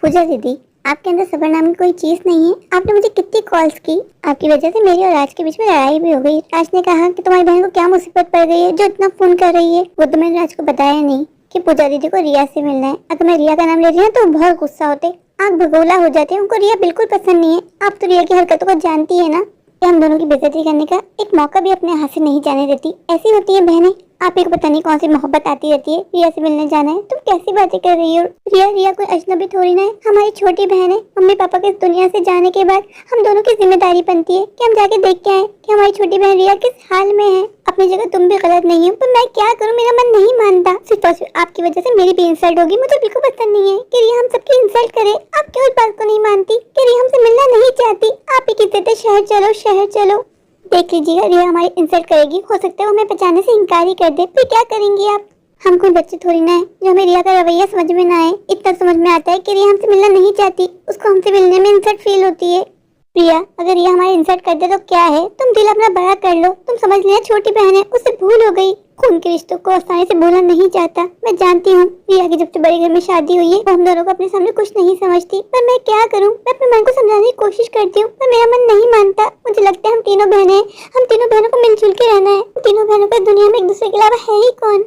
पूजा दीदी, आपके अंदर सब्र नाम की कोई चीज नहीं है। आपने मुझे कितनी कॉल्स की, आपकी वजह से मेरी और राज के बीच में लड़ाई भी हो गई। राज ने कहा कि तुम्हारी बहन को क्या मुसीबत पड़ गई है जो इतना फोन कर रही है। वो तो मैंने राज को बताया नहीं कि पूजा दीदी को रिया से मिलना है। अगर मैं रिया का नाम ले रही हूँ तो बहुत गुस्सा होते, आग भगोला हो जाते। उनको रिया बिल्कुल पसंद नहीं है। आप तो रिया की हरकतों को जानती है ना कि हम दोनों की बेइज्जती करने का एक मौका भी अपने हाथ से नहीं जाने देती। ऐसी होती है बहनें। आप एक पता नहीं कौन सी मोहब्बत आती रहती है। रिया से मिलने जाना है, तुम कैसी बातें कर रही हो। रिया कोई अजनबी थोड़ी ना है, हमारी छोटी बहन है। मम्मी पापा के इस दुनिया से जाने के बाद हम दोनों की जिम्मेदारी बनती है कि हम जाके देख के आए कि हमारी छोटी बहन रिया किस हाल में है। अपनी जगह तुम भी गलत नहीं हो, पर मैं क्या करूँ, मेरा मन नहीं मानता। सिर्फ और सिर्फ आपकी वजह से मेरी भी इंसल्ट होगी। मुझे बिल्कुल पसंद नहीं है कि रिया हम सबकी इंसल्ट करे। आप क्यों इस बात को नहीं मानती कि रिया हमसे मिलना नहीं चाहती। आप ही की जिद है, शहर चलो। देख लीजिएगा, रिया हमारी इंसल्ट करेगी। हो सकता है वो हमें पहचानने से इनकार ही कर दे, फिर क्या करेंगी आप। हम कोई बच्चे थोड़ी ना है जो हमें रिया का रवैया समझ में ना आए। इतना समझ में आता है कि रिया हमसे मिलना नहीं चाहती, उसको हमसे मिलने में इंसल्ट फील होती है। प्रिया, अगर रिया हमारी इंसल्ट कर दे तो क्या है, तुम दिल अपना बड़ा कर लो। तुम समझ लिया छोटी बहन है, उससे भूल हो गई। खून के रिश्तों को आसानी से भूलना नहीं चाहता। मैं जानती हूँ रिया की जब से बड़े घर में शादी हुई है वो हम दोनों को अपने सामने कुछ नहीं समझती, पर मैं क्या करूँ। मैं अपने मन को समझाने की कोशिश करती हूँ पर मेरा मन नहीं मानता। मुझे लगता है हम तीनों बहनें, हम तीनों बहनों को मिलजुल के रहना है। हम तीनों बहनों को दुनिया में एक दूसरे के अलावा है ही कौन।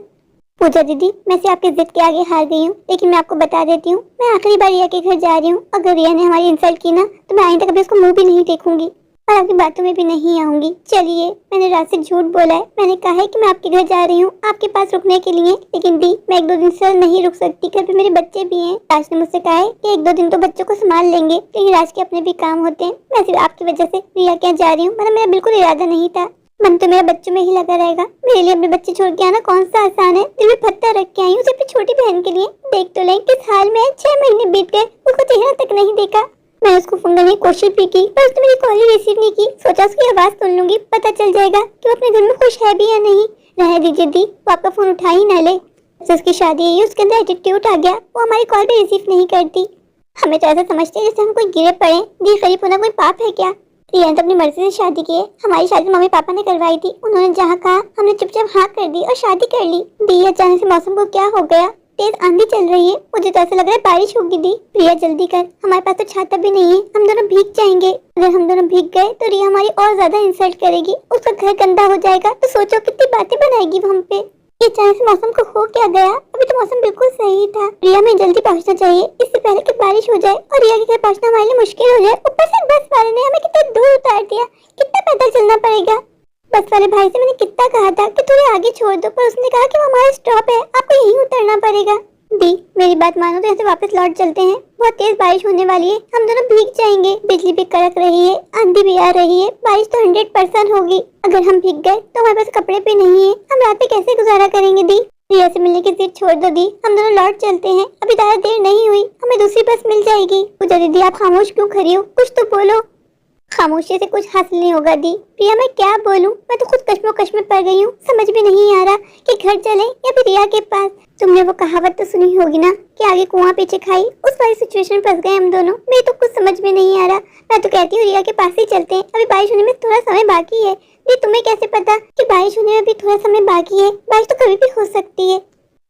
पूजा दीदी, मैं से आपकी जिद के आगे हार गई हूँ, लेकिन मैं आपको बता देती हूँ मैं आखिरी बार रिया के घर जा रही हूँ। अगर रिया ने हमारी इंसल्ट की ना तो मैं आइंदा कभी उसको मुंह भी नहीं देखूंगी और आपकी बातों में भी नहीं आऊंगी। चलिए, मैंने रात से झूठ बोला है। मैंने कहा है कि मैं आपके घर जा रही हूँ आपके पास रुकने के लिए, लेकिन दी मैं 1-2 दिन से नहीं रुक सकती। घर पे मेरे बच्चे भी हैं। राज ने मुझसे कहा है कि 1-2 दिन तो बच्चों को संभाल लेंगे, लेकिन राज के अपने भी काम होते हैं। मैं सिर्फ आपकी वजह से रिया के यहाँ जा रही हूँ, मतलब मेरा बिल्कुल इरादा नहीं था। मन तो मेरा बच्चों में ही लगा रहेगा। मेरे लिए अपने बच्चे छोड़ के आना कौन सा आसान है। दिल में पत्थर रख के आई हूँ सिर्फ छोटी बहन के लिए। देख तो लें किस हाल में है। 6 महीने बीत गए, उसको चेहरा तक नहीं देखा। मैं उसको फोन करने की कोशिश भी की पर उसने मेरी कॉल ही रिसीव नहीं की। सोचा उसकी आवाज सुन लूंगी, पता चल जाएगा कि वो अपने घर में खुश है भी या नहीं। रह दीजिए दी, वो आपका फोन उठा ही ना ले। जब उसकी शादी हुई उसके अंदर एटीट्यूड आ गया, वो हमारी कॉल भी रिसीव नहीं करती। हमें तो ऐसा समझते हैं जैसे हम कोई गिरे पड़े। दी गरीब होना कोई पाप है क्या। रिया तो अपनी मर्जी से शादी की है। हमारी शादी मम्मी पापा ने करवाई थी। उन्होंने जहाँ कहा हमने चुपचाप हाँ कर दी और शादी कर ली। दी अचानक से मौसम को क्या हो गया, तेज आंधी चल रही है। मुझे तो ऐसा लग रहा है बारिश होगी। दी प्रिया जल्दी कर, हमारे पास तो छाता भी नहीं है, हम दोनों भीग जाएंगे। अगर हम दोनों भीग गए तो रिया हमारी और ज्यादा इंसल्ट करेगी। उसका घर गंदा हो जाएगा तो सोचो कितनी बातें बनाएगी वो हम पे। ये अचानक से मौसम को हो क्या गया। अभी तो मौसम बिल्कुल सही था। रिया में जल्दी पहुंचना चाहिए इससे पहले कि बारिश हो जाए और रिया के घर पहुंचना हमारे लिए मुश्किल हो जाए। ऊपर से बस वाले ने हमें कितना दूर उतार दिया। कितना पैदल चलना पड़ेगा। बस वाले भाई से मैंने कितना कहा था कि थोड़े आगे छोड़ दो, पर उसने कहा कि वो हमारा स्टॉप है, आपको यहीं उतरना पड़ेगा। दी मेरी बात मानो तो यहाँ से वापस लौट चलते हैं। बहुत तेज बारिश होने वाली है, हम दोनों भीग जाएंगे। बिजली भी कड़क रही है, आंधी भी आ रही है। बारिश तो 100% होगी। अगर हम भीग गए तो हमारे पास कपड़े भी नहीं है। हम रात में कैसे गुजारा करेंगे। दी रिया से मिलने की जिद छोड़ दो। दी हम दोनों लौट चलते हैं, अभी ज्यादा देर नहीं हुई, हमें दूसरी बस मिल जाएगी। पूजा दीदी आप खामोश क्यों खड़ी हो, कुछ तो बोलो। खामोशी से कुछ हासिल नहीं होगा। दी प्रिया मैं क्या बोलूं, मैं तो खुद कश्मोकश में पड़ गई हूँ। समझ में नहीं आ रहा कि घर चले या फिर रिया के पास। तुमने वो कहावत तो सुनी होगी ना कि आगे कुआं पीछे खाई। उस वाली सिचुएशन में फंस गए हम दोनों। मैं तो कुछ समझ में नहीं आ रहा। मैं तो कहती हूँ रिया के पास ही चलते हैं, अभी बारिश होने में थोड़ा समय बाकी है। दी तुम्हें कैसे पता कि बारिश होने में भी थोड़ा समय बाकी है। बारिश तो कभी भी हो सकती है।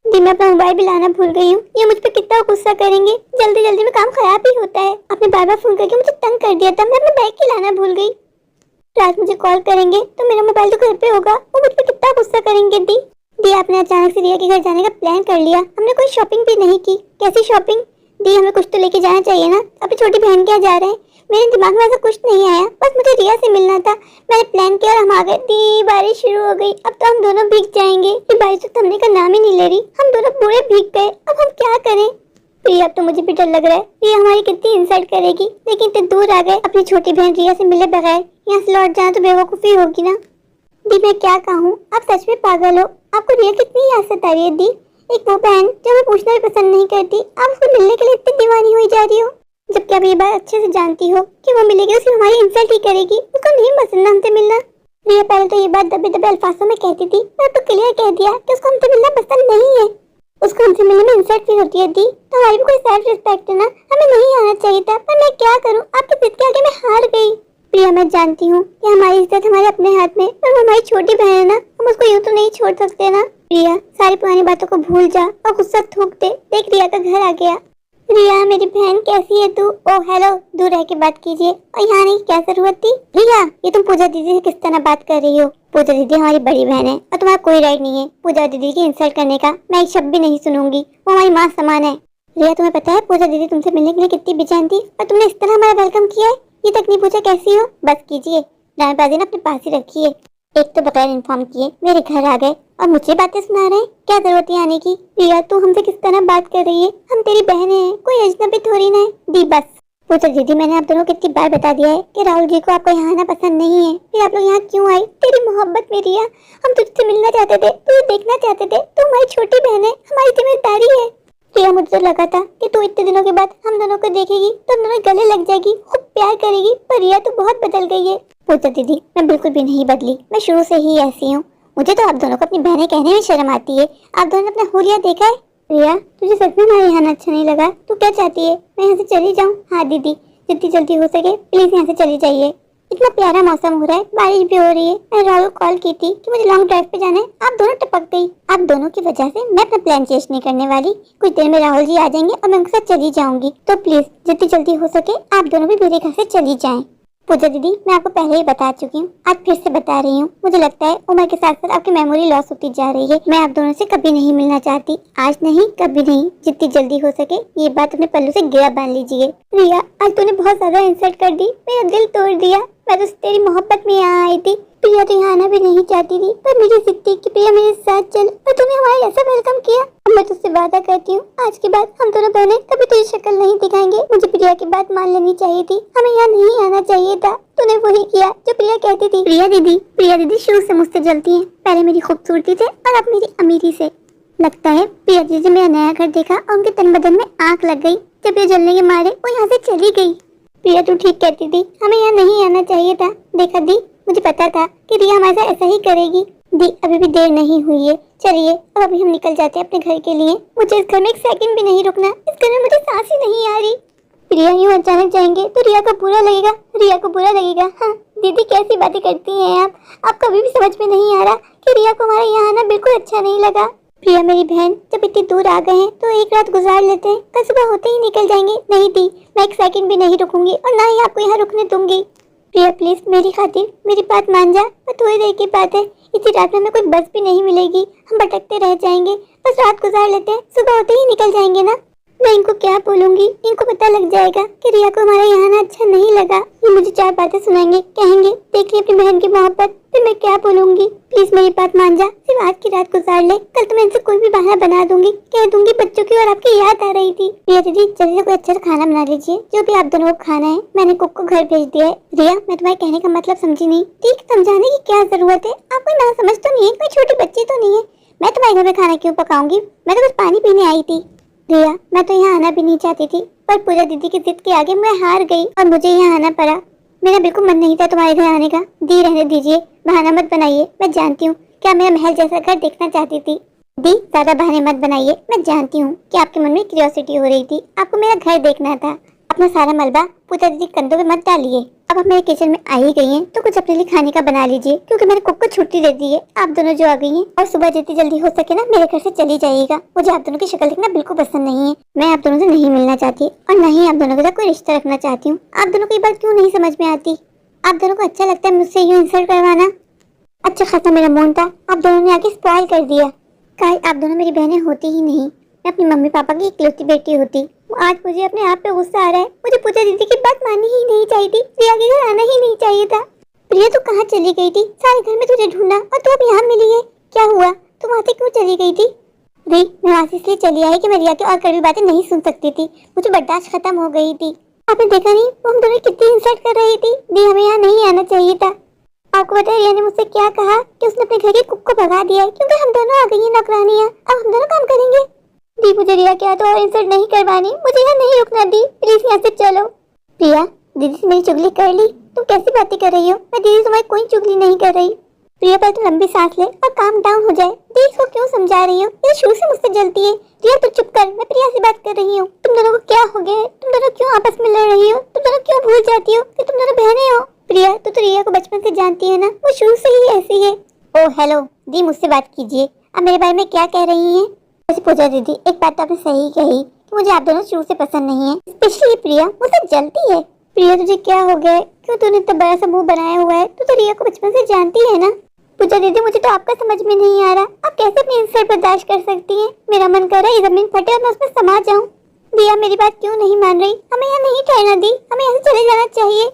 दी मैं अपना मोबाइल भी लाना भूल गई हूँ। ये मुझ पे कितना गुस्सा करेंगे। जल्दी जल्दी में काम खराब ही होता है। आपने बार बार फोन करके मुझे तंग कर दिया था। मैं अपना बैग ही लाना भूल गई। रात मुझे कॉल करेंगे तो मेरा मोबाइल तो घर पे होगा। वो मुझ पे कितना गुस्सा करेंगे। दी आपने अचानक से रिया के घर जाने का प्लान कर लिया। हमने कोई शॉपिंग भी नहीं की। कैसी शॉपिंग। दी हमें कुछ तो लेके जाना चाहिए ना। अपनी छोटी बहन के यहाँ जा रहे हैं। मेरे दिमाग में ऐसा कुछ नहीं आया, बस मुझे रिया से मिलना था। मैंने प्लान किया और हम आ गए। दी बारिश शुरू हो गई। अब तो हम दोनों भीग जाएंगे। ये बारिश तो थमने का नाम ही नहीं ले रही। हम दोनों पूरे भीग गए। अब हम क्या करें। प्रिया अब तो मुझे भी डर लग रहा है। रिया हमारी कितनी इंसल्ट करेगी, लेकिन इतने दूर आ गए। अपनी छोटी बहन रिया से मिले बगैर यहाँ से लौट जाना तो बेवकूफ़ी होगी ना। दी मैं क्या कहूँ, आप सच में पागल हो। आपको रिया कितनी याद सता रही है। दी एक वो बहन जो हमें पूछना भी पसंद नहीं करती, आप उसको मिलने के लिए इतनी दीवानी हुई जा रही हो, जबकि आप ये बात अच्छे से जानती हो कि वो मिलेगी तो सिर्फ हमारी इंसल्ट ही करेगी। उसको नहीं पसंद हमसे मिलना। रिया पहले तो ये बात दबे दबे अल्फाजों में कहती थी, मैं तो क्लियर कह दिया कि उसको हमसे मिलना पसंद नहीं है। उसको हमसे मिलने में इंसल्ट फील होती है। दी तो हमारी भी कोई सेल्फ रिस्पेक्ट है ना, हमें नहीं आना चाहिए था, पर मैं क्या करूँ, आपकी जिद के आगे मैं हार गई। प्रिया मैं जानती हूँ कि हमारी इज्जत हमारे अपने हाथ में, पर वो हमारी छोटी बहन है ना, हम उसको यूँ तो नहीं छोड़ सकते ना। प्रिया सारी पुरानी बातों को भूल जा और गुस्सा थूक दे। देख रिया का घर आ गया। रिया मेरी बहन कैसी है तू? ओ हेलो, दूर रह के बात कीजिए और यहाँ नहीं, क्या जरूरत थी? रिया, ये तुम पूजा दीदी से किस तरह बात कर रही हो? पूजा दीदी हमारी बड़ी बहन है और तुम्हारा कोई राइट नहीं है पूजा दीदी की इंसल्ट करने का। मैं एक शब्द भी नहीं सुनूंगी, वो हमारी माँ समान है। रिया तुम्हें पता है पूजा दीदी तुमसे मिलने के लिए कितनी बेचैन थी और तुमने इस तरह हमारा वेलकम किया है? ये तक नहीं पूछा कैसी हो? बस कीजिए, ड्रामेबाजी ना अपने पास ही रखिए। एक तो बगैर इन्फॉर्म किए मेरे घर आ गए और मुझे बातें सुना रहे हैं, क्या जरूरत है आने की? रिया तू हमसे किस तरह बात कर रही है? हम तेरी बहनें हैं, कोई अजनबी थोड़ी ना है। दी बस। पूजा दीदी मैंने आप दोनों को कितनी बार बता दिया है कि राहुल जी को आपको यहाँ आना पसंद नहीं है, फिर आप लोग यहाँ क्यों आई? तेरी मोहब्बत में रिया, हम तुझसे मिलना चाहते थे, तुझे देखना चाहते थे, तू हमारी छोटी बहन है, हमारी जिम्मेदारी है। रिया मुझे तो लगा था कि तू इतने दिनों के बाद हम दोनों को देखेगी तो हम दोनों गले लग जाएगी, खूब प्यार करेगी, पर रिया तू बहुत बदल गई है। पूजा दीदी मैं बिल्कुल भी नहीं बदली, मैं शुरू से ही ऐसी हूँ। मुझे तो आप दोनों को अपनी बहनें कहने में शर्म आती है। आप दोनों ने अपना हुलिया देखा है? रिया तुझे सच में हमारे यहाँ अच्छा नहीं लगा? तू क्या चाहती है, मैं यहाँ से चली जाऊँ? हाँ दीदी, जितनी जल्दी हो सके प्लीज यहाँ से चली जाइए। इतना प्यारा मौसम हो रहा है, बारिश भी हो रही है। मैं राहुल को कॉल की थी कि मुझे लॉन्ग ड्राइव पे जाना है, आप दोनों टपक गई। आप दोनों की वजह से मैं अपना प्लान चेंज नहीं करने वाली। कुछ देर में राहुल जी आ जाएंगे और मैं उनके साथ चली जाऊंगी, तो प्लीज जितनी जल्दी हो सके आप दोनों भी मेरे घर से चली जाएं। पूजा दीदी मैं आपको पहले ही बता चुकी हूँ, आज फिर से बता रही हूँ। मुझे लगता है उम्र के साथ साथ आपकी मेमोरी लॉस होती जा रही है। मैं आप दोनों से कभी नहीं मिलना चाहती, आज नहीं कभी नहीं। जितनी जल्दी हो सके ये बात अपने पल्लू से गिरा बांध लीजिए। रिया आज तूने बहुत ज्यादा इंसल्ट कर दी, मेरा दिल तोड़ दिया। मैं तो तेरी मोहब्बत में यहाँ आई थी। प्रिया तो यहाँ आना भी नहीं चाहती थी, पर मेरी जिद थी कि प्रिया मेरे साथ चल, और तूने हमारा ऐसा वेलकम किया। अब मैं तुझसे वादा करती हूँ आज के बाद हम दोनों बहनें कभी तुझे शक्ल नहीं दिखाएंगे। मुझे प्रिया की बात मान लेनी चाहिए थी, हमें यहाँ नहीं आना चाहिए था। तूने वही किया जो प्रिया कहती थी। प्रिया दीदी शुरू से मुझसे जलती है, पहले मेरी खूबसूरती से और अब मेरी अमीरी से। लगता है प्रिया दीदी मेरा नया घर देखा और उनके तन बदन में आग लग गई। जब ये जलने के मारे वो यहाँ से चली गई। प्रिया तू ठीक कहती थी, हमें यहाँ नहीं आना चाहिए था। देखा दी, मुझे पता था कि रिया हमारे साथ ऐसा ही करेगी। दी अभी भी देर नहीं हुई है, चलिए अब अभी हम निकल जाते हैं अपने घर के लिए। मुझे इस घर में एक सेकंड भी नहीं रुकना, इस घर में मुझे सांस ही नहीं आ रही। प्रिया यूँ अचानक जाएंगे तो रिया को बुरा लगेगा, रिया को बुरा लगेगा। हाँ दीदी कैसी बातें करती हैं आप कभी भी समझ में नहीं आ रहा कि रिया को हमारे यहाँ आना बिल्कुल अच्छा नहीं लगा। प्रिया मेरी बहन, जब इतनी दूर आ गए हैं तो एक रात गुजार लेते हैं, कल सुबह होते ही निकल जाएंगे। नहीं दी, मैं एक सेकंड भी नहीं रुकूंगी और ना ही आपको यहाँ रुकने दूंगी। प्रिया प्लीज मेरी खातिर मेरी बात मान जा, पर थोड़ी देर की बात है। इसी रात में हमें कोई बस भी नहीं मिलेगी, हम भटकते रह जाएंगे। बस रात गुजार लेते हैं, सुबह होते ही निकल जाएंगे ना। मैं इनको क्या बोलूंगी, इनको पता लग जाएगा कि रिया को हमारे यहाँ आना अच्छा नहीं लगा। ये मुझे 4 बातें सुनाएंगे, कहेंगे देखिए अपनी बहन की मोहब्बत। फिर मैं क्या बोलूंगी? प्लीज मेरी बात मान जा, सिर्फ आज की रात गुजार ले, कल तो मैं इनसे कोई भी बहाना बना दूंगी, कह दूंगी बच्चों की और आपकी याद आ रही थी। रिया दीदी जल्दी से कोई अच्छा सा खाना बना लीजिए, जो भी आप दोनों को खाना है। मैंने कुक को घर भेज दिया है। रिया मैं तुम्हारे कहने का मतलब समझी नहीं। ठीक, समझाने की क्या जरूरत है, आप कोई ना समझ तो नहीं है, कोई छोटी बच्ची तो नहीं है। मैं तुम्हारे घर में खाना क्यों पकाऊंगी, मैं तो बस पानी पीने आई थी। रिया मैं तो यहाँ आना भी नहीं चाहती थी, पर पूजा दीदी की जिद के आगे मैं हार गई और मुझे यहाँ आना पड़ा। मेरा बिल्कुल मन नहीं था तुम्हारे घर आने का। दी रहने दीजिए, बहाना मत बनाइए। मैं जानती हूँ क्या मेरा महल जैसा घर देखना चाहती थी। दी ज्यादा बहाने मत बनाइए, मैं जानती हूँ कि आपके मन में क्यूरियोसिटी हो रही थी, आपको मेरा घर देखना था। अपना सारा मलबा पूजा दीदी कंधों पे मत डालिए। अब आप मेरे किचन में आ ही गई हैं तो कुछ अपने लिए खाने का बना लीजिए, क्योंकि मैंने कुक को छुट्टी दे दी है। आप दोनों जो आ गई हैं, और सुबह जितनी जल्दी हो सके ना मेरे घर से चली जाइएगा। मुझे आप दोनों की शक्ल देखना बिल्कुल पसंद नहीं है। मैं आप दोनों से नहीं मिलना चाहती और न ही आप दोनों के साथ कोई रिश्ता रखना चाहती हूँ। आप दोनों को ये बात क्यों नहीं समझ में आती? आप दोनों को अच्छा लगता है मुझसे यूँ इंसल्ट करवाना? अच्छा खासा मेरा मूड था, आप दोनों ने आके स्पॉइल कर दिया। काश आप दोनों मेरी बहनें होती ही नहीं, मैं अपनी मम्मी पापा की इकलौती बेटी होती। आज मुझे अपने आप पे गुस्सा आ रहा है। मुझे पूजा दीदी की बात माननी ही नहीं चाहिए थी, प्रिया के घर आना ही नहीं चाहिए था। प्रिया तू कहाँ चली गई थी? सारे घर में तुझे ढूंढा और तू अब यहाँ मिली है, क्या हुआ? तू वहाँ से क्यों चली गई थी? दी मैं वहाँ से इसलिए चली आई कि मैं रिया की और कड़वी बातें नहीं सुन सकती थी, मुझे बर्दाश्त खत्म हो गई थी। आपने देखा नहीं वो हम दोनों कितनी इंसल्ट कर रही थी। दी हमें यहाँ नहीं आना चाहिए था। आपको पता है रिया ने मुझसे क्या कहा कि उसने अपने घर के कुक को भगा दिया है, क्योंकि हम दोनों आ गई हैं नौकरानियाँ, अब हम दोनों काम करेंगे। दी मुझे रिया क्या तो और इंसल्ट नहीं करवानी, मुझे यहाँ नहीं रुकना। दी प्लीज यहाँ से चलो। प्रिया दीदी से मेरी चुगली कर ली? तुम कैसी बातें कर रही हो? मैं दीदी तुम्हारी कोई चुगली नहीं कर रही। प्रिया पर तुम लंबी सांस ले और काम डाउन हो जाए। दी इसको क्यों समझा रही हो? ये शुरू से मुझसे जलती है। प्रिया तू चुप कर, मैं प्रिया से बात कर रही हूँ। तुम दोनों को क्या हो गया है? तुम दोनों क्यों आपस में लड़ रही हो? तुम दोनों क्यों भूल जाती हो कि तुम दोनों बहनें हो? प्रिया तू तो रिया को बचपन से जानती है ना, वो शुरू से ही ऐसी है। ओ हेलो दी, मुझसे बात कीजिए। अब मेरे बारे में क्या कह रही हैं? वैसे पूजा दीदी एक बात तो आपने सही कही कि मुझे आप दोनों शुरू से पसंद नहीं है, स्पेशली प्रिया मुझसे जलती है। प्रिया तुझे क्या हो गया है? क्यों तूने इतना बड़ा सा मुंह बनाया हुआ है? तू तो रिया को बचपन से जानती है ना। पूजा दीदी मुझे तो आपका समझ में नहीं आ रहा, आप कैसे अपनी इंसल्ट बर्दाश्त कर सकती हैं? मेरा मन कर रहा है ये जमीन फटे और मैं उसमें समा जाऊं। प्रिया मेरी बात क्यों नहीं मान रही? हमें यहाँ नहीं ठहरना दी, हमें यहाँ से चले जाना चाहिए।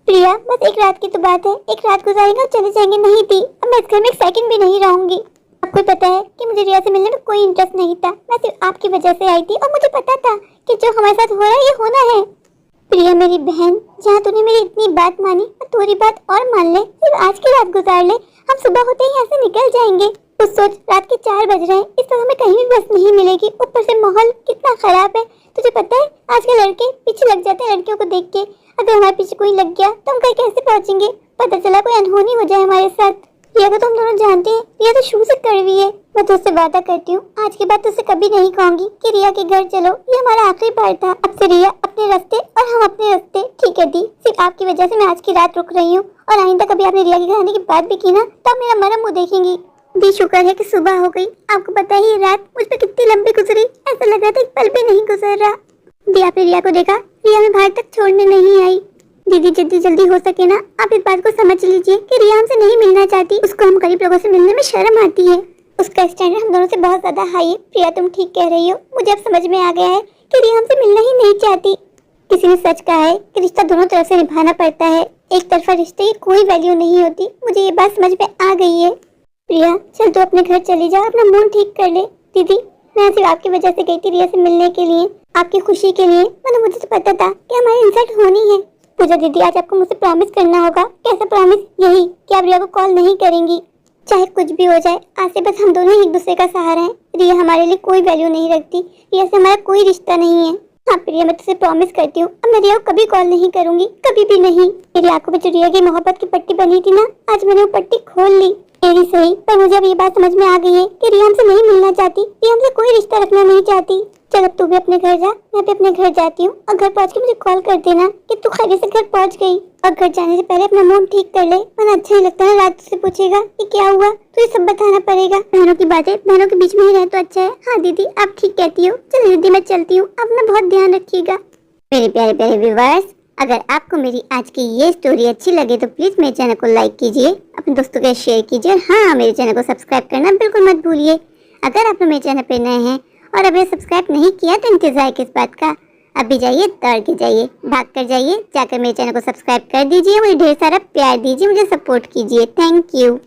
प्रिया बस एक रात की तो बात है, एक रात गुजारेंगे और चले जाएंगे। नहीं थी अब मैं इस घर में एक सेकंड भी नहीं रहूंगी। आपको पता है कि मुझे रिया से मिलने में कोई इंटरेस्ट नहीं था, मैं सिर्फ आपकी वजह से आई थी और मुझे पता था कि जो हमारे साथ हो रहा है ये होना है। प्रिया मेरी बहन, जहाँ तूने मेरी इतनी बात मानी और थोड़ी बात और मान ले, सिर्फ आज की रात गुजार ले, हम सुबह होते ही यहाँ से निकल जाएंगे। तो सोच रात के 4 बज रहे हैं, इस तरह हमें कहीं भी बस नहीं मिलेगी, ऊपर से माहौल कितना खराब है। तुझे पता है आज के लड़के पीछे लग जाते हैं लड़कियों को देख के, अगर हमारे पीछे कोई लग गया तो हम कहीं कैसे पहुँचेंगे? पता चला कोई अनहोनी हो जाए हमारे साथ। रिया को तो हम दोनों जानते हैं, रिया तो शुरू से कड़वी है। मैं तुझसे वादा करती हूँ आज के बाद तुझसे कभी नहीं कहूंगी कि रिया के घर चलो, ये हमारा आखिरी बार था। अब से रिया अपने रास्ते और हम अपने रास्ते। ठीक है दी, सिर्फ आपकी वजह से मैं आज की रात रुक रही हूँ और आइंदा कभी आपने रिया के घर आने की बात भी की ना तब मेरा मरम मुँह देखेंगी। दी शुक्र है कि सुबह हो गई, आपको पता ही रात मुझ पर कितनी लंबी गुजरी, ऐसा लग रहा था एक पल भी नहीं गुजर रहा। दी आपने रिया को देखा, रिया में बाहर तक छोड़ने नहीं आई। दीदी जितनी जल्दी हो सके ना आप इस बात को समझ लीजिए कि रिया हमसे नहीं मिलना चाहती, उसको हम गरीब लोगों से मिलने में शर्म आती है। उसका स्टैंडर्ड हम दोनों से बहुत ज्यादा हाई है। प्रिया तुम ठीक कह रही हो, मुझे अब समझ में आ गया है कि रिया हमसे मिलना ही नहीं चाहती। किसी ने सच कहा है कि रिश्ता दोनों तरफ से निभाना पड़ता है, एक तरफा रिश्ते की कोई वैल्यू नहीं होती। मुझे ये बात समझ में आ गई है। प्रिया चल तू अपने घर चली जा, अपना मूड ठीक कर ले। दीदी मैं सिर्फ आपकी वजह से गई थी रिया से मिलने के लिए, आपकी खुशी के लिए, वरना मुझे तो पता था कि हमारी इंसल्ट होनी है। पूजा दीदी आज आपको मुझसे प्रॉमिस करना होगा। कैसा प्रॉमिस? यही कि आप रिया को कॉल नहीं करेंगी, चाहे कुछ भी हो जाए। आज से बस हम दोनों ही एक दूसरे का सहारा हैं। रिया हमारे लिए कोई वैल्यू नहीं रखती, रिया से हमारा कोई रिश्ता नहीं है। हाँ प्रिया मैं तुझसे प्रॉमिस करती हूँ, अब मैं रिया को कभी कॉल नहीं करूंगी, कभी भी नहीं। मेरी आंखों में जो रिया की मोहब्बत की पट्टी बनी थी ना, आज मैंने वो पट्टी खोल ली। मेरी सही, पर मुझे अब ये बात समझ में आ गई है कि रिया हमसे नहीं मिलना चाहती, रिया हमसे कोई रिश्ता रखना नहीं चाहती। चल अब तू भी अपने घर जा, मैं भी अपने घर जाती हूँ और घर पहुँच के मुझे कॉल कर देना कि तू खैरियत से घर पहुँच गई। और घर जाने से पहले अपना मूड ठीक कर ले, वरना अच्छा नहीं लगता ना रात से पूछेगा कि क्या हुआ, तो ये सब बताना पड़ेगा। बहनों की बातें बहनों के बीच में ही रहे तो अच्छा है। हाँ दीदी आप ठीक कहती हो, चलो दीदी मैं चलती हूँ, अपना बहुत ध्यान रखिएगा। मेरे प्यारे प्यारे व्यूअर्स, अगर आपको मेरी आज की ये स्टोरी अच्छी लगे तो प्लीज मेरे चैनल को लाइक कीजिए, अपने दोस्तों के शेयर कीजिए और हाँ मेरे चैनल को सब्सक्राइब करना बिल्कुल मत भूलिए। अगर आप मेरे चैनल पे नए हैं और अभी सब्सक्राइब नहीं किया तो इंतजार किस बात का, अभी जाइए, दौड़ के जाइए, भाग कर जाइए, जाकर मेरे चैनल को सब्सक्राइब कर दीजिए, मुझे ढेर सारा प्यार दीजिए, मुझे सपोर्ट कीजिए। Thank you.